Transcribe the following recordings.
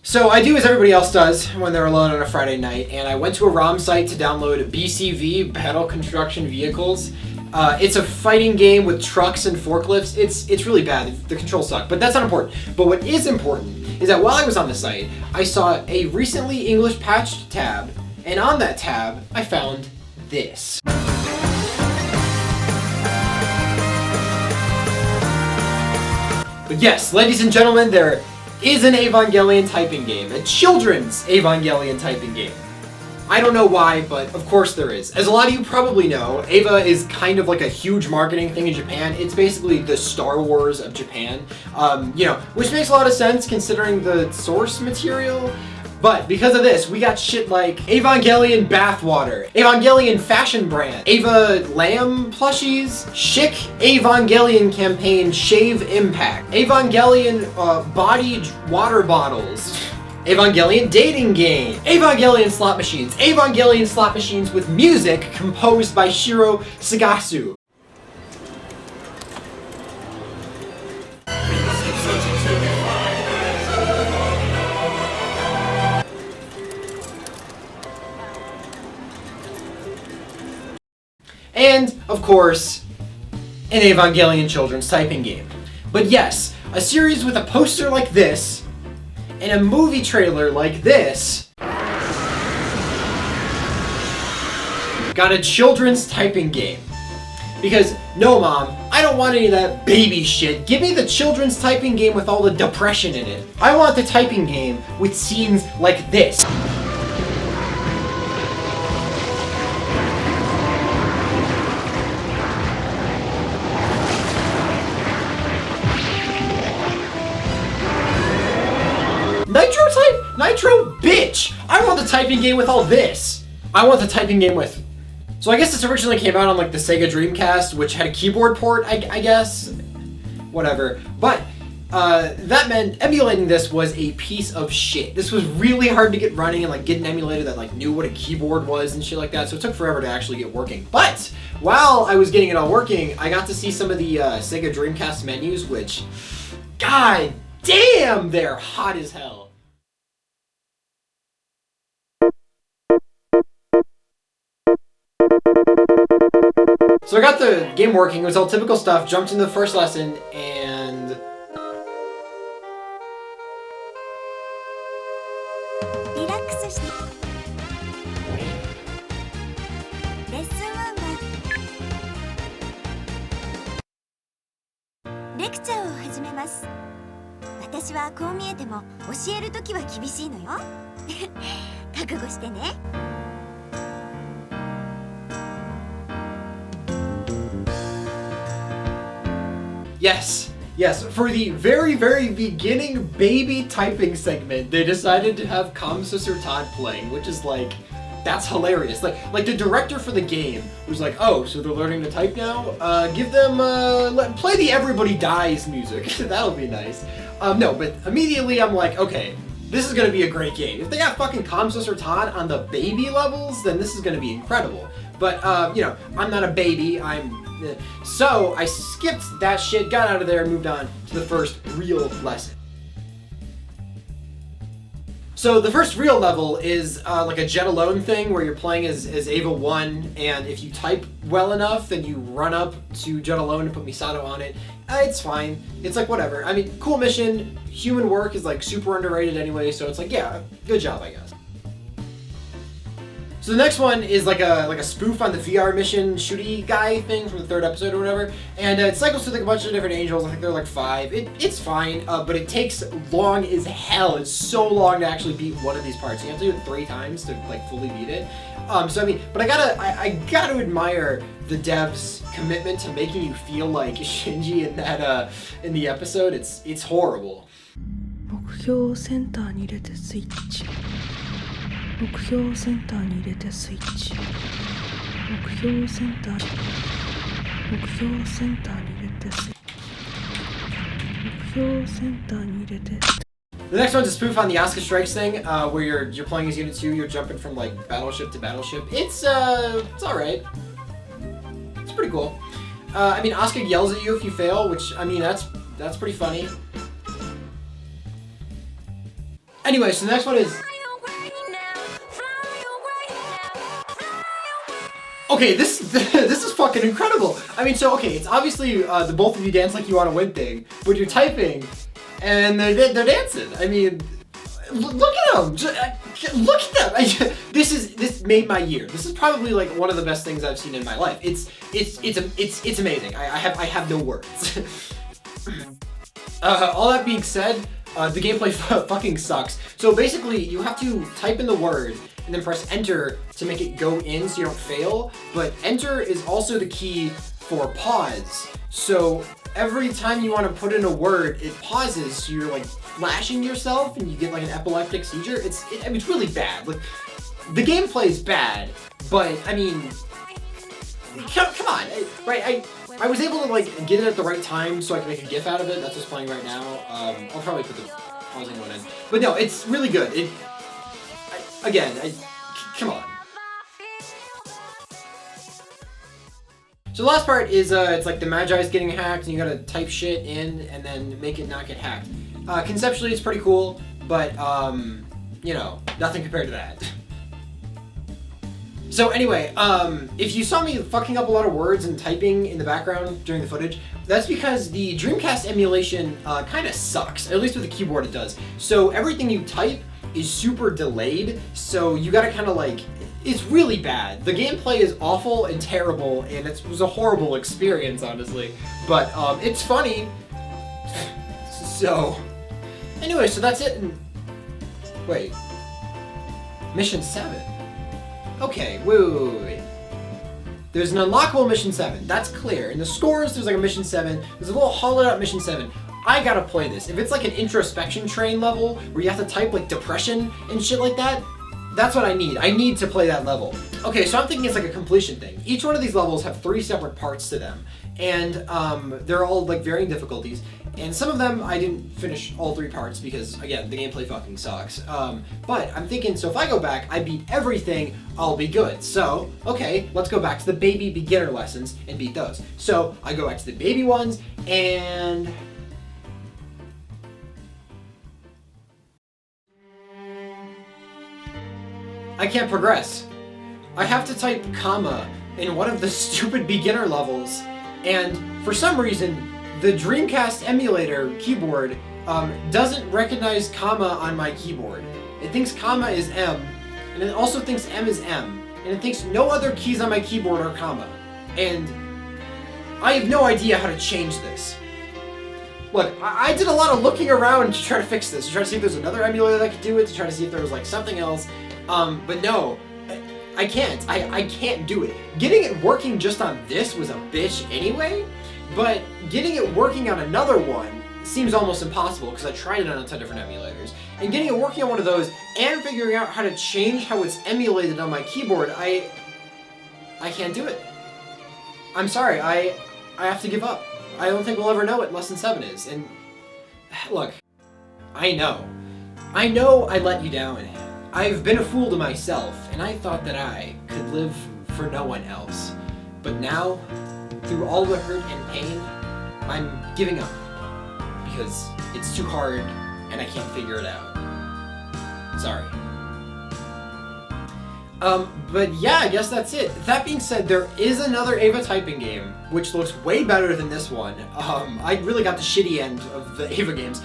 So I do as everybody else does when they're alone on a Friday night, and I went to a ROM site to download BCV, Battle Construction Vehicles. It's a fighting game with trucks and forklifts. It's really bad. The controls suck, but that's not important. But what is important is that while I was on the site, I saw a recently English patched tab, and on that tab, I found this. But yes, ladies and gentlemen, there is an Evangelion typing game, a children's Evangelion typing game. I don't know why, but of course there is. As a lot of you probably know, Eva is kind of like a huge marketing thing in Japan. It's basically the Star Wars of Japan, which makes a lot of sense considering the source material. But because of this, we got shit like Evangelion bathwater, Evangelion fashion brand, Eva lamb plushies, Chic Evangelion campaign shave impact, Evangelion body water bottles, Evangelion dating game, Evangelion slot machines with music composed by Shiro Sagasu. And, of course, an Evangelion children's typing game. But yes, a series with a poster like this, and a movie trailer like this, got a children's typing game. Because, no mom, I don't want any of that baby shit. Give me the children's typing game with all the depression in it. I want the typing game with scenes like this. Nitro, bitch! I want the typing game with all this. I want the typing game with... So I guess this originally came out on like the Sega Dreamcast, which had a keyboard port, I guess. Whatever. But that meant emulating this was a piece of shit. This was really hard to get running and like get an emulator that like knew what a keyboard was and shit like that. So it took forever to actually get working. But while I was getting it all working, I got to see some of the Sega Dreamcast menus, which, god damn, they're hot as hell. So I got the game working, it was all typical stuff, jumped into the first lesson, and... Yes, for the very, very beginning baby typing segment, they decided to have Kamsuser Todd playing, which is like, that's hilarious. Like the director for the game was like, oh, so they're learning to type now? Give them, play the Everybody Dies music. That'll be nice. No, but immediately I'm like, okay, this is gonna be a great game. If they got fucking Kamsuser Todd on the baby levels, then this is gonna be incredible. But, I'm not a baby, so I skipped that shit, got out of there, and moved on to the first real lesson. So the first real level is like a Jet Alone thing where you're playing as Eva 1, and if you type well enough, then you run up to Jet Alone and put Misato on it. It's fine. It's like whatever. I mean, cool mission. Human work is like super underrated anyway, so it's like, yeah, good job, I guess. So the next one is like a spoof on the VR mission shooty guy thing from the third episode or whatever, and it cycles through like a bunch of different angels. I think there are like 5. It's fine, but it takes long as hell. It's so long to actually beat one of these parts. You have to do it 3 times to like fully beat it. So I mean, but I gotta admire the devs' commitment to making you feel like Shinji in that in the episode. It's horrible. 目標センターに入れてスイッチ目標センター目標センターに入れてスイッチ目標センターに入れて The next one's a spoof on the Asuka Strikes thing, where you're playing as Unit 2, you're jumping from like battleship to battleship. It's alright. It's pretty cool. I mean, Asuka yells at you if you fail, which, I mean, that's pretty funny. Anyway, so the next one is... Okay, this is fucking incredible. I mean, so, okay, it's obviously the both of you dance like you want to win thing, but you're typing, and they're dancing. I mean, look at them. Look at them. This made my year. This is probably like one of the best things I've seen in my life. It's amazing. I have no words. All that being said, the gameplay fucking sucks. So basically, you have to type in the word and then press enter to make it go in so you don't fail. But enter is also the key for pause. So every time you want to put in a word, it pauses, so you're like flashing yourself and you get like an epileptic seizure. I mean, it's really bad. Like, the gameplay is bad, but I mean, come on, right? I was able to like get it at the right time so I can make a GIF out of it. That's what's playing right now. I'll probably put the pausing one in, but no, it's really good. Come on. So the last part is it's like the Magi's getting hacked and you gotta type shit in and then make it not get hacked. Conceptually it's pretty cool, but you know, nothing compared to that. So anyway, if you saw me fucking up a lot of words and typing in the background during the footage, that's because the Dreamcast emulation kind of sucks. At least with the keyboard it does. So everything you type is super delayed, so you gotta kind of like, it's really bad. The gameplay is awful and terrible, and it was a horrible experience, honestly. But it's funny. So, anyway, so that's it. Wait, Mission 7. Okay, wait. There's an unlockable Mission 7, that's clear. In the scores, there's like a Mission 7. There's a little hollowed out Mission 7. I gotta play this. If it's like an introspection train level, where you have to type like depression and shit like that, that's what I need. I need to play that level. Okay, so I'm thinking it's like a completion thing. Each one of these levels have 3 separate parts to them. And they're all like varying difficulties. And some of them I didn't finish all 3 parts because, again, the gameplay fucking sucks. But I'm thinking, so if I go back, I beat everything, I'll be good. So, okay, let's go back to the baby beginner lessons and beat those. So I go back to the baby ones and... I can't progress. I have to type comma in one of the stupid beginner levels, and for some reason, the Dreamcast emulator keyboard doesn't recognize comma on my keyboard. It thinks comma is M, and it also thinks M is M, and it thinks no other keys on my keyboard are comma. And I have no idea how to change this. Look, I did a lot of looking around to try to fix this, to try to see if there's another emulator that could do it, to try to see if there was like something else. But no, I can't. I can't do it. Getting it working just on this was a bitch anyway, but getting it working on another one seems almost impossible because I tried it on a ton of different emulators. And getting it working on one of those and figuring out how to change how it's emulated on my keyboard, I can't do it. I'm sorry, I have to give up. I don't think we'll ever know what Lesson 7 is. And look, I know I let you down. I've been a fool to myself, and I thought that I could live for no one else. But now, through all the hurt and pain, I'm giving up. Because it's too hard, and I can't figure it out. Sorry. But yeah, I guess that's it. That being said, there is another Ava typing game, which looks way better than this one. I really got the shitty end of the Ava games.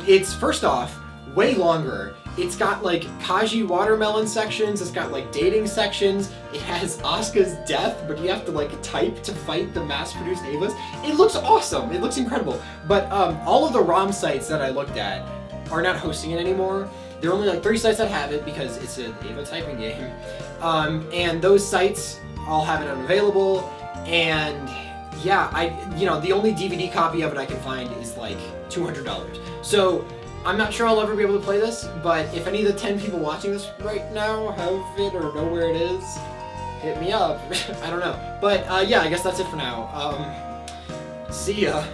It's, first off, way longer. It's got like Kaji watermelon sections, it's got like dating sections, it has Asuka's death, but you have to like type to fight the mass-produced Avas. It looks awesome, it looks incredible. But all of the ROM sites that I looked at are not hosting it anymore. There are only like 3 sites that have it because it's an Ava typing game. And those sites all have it unavailable, and yeah, the only DVD copy of it I can find is like $200. So I'm not sure I'll ever be able to play this, but if any of the 10 people watching this right now have it or know where it is, hit me up. I don't know. But yeah, I guess that's it for now. See ya.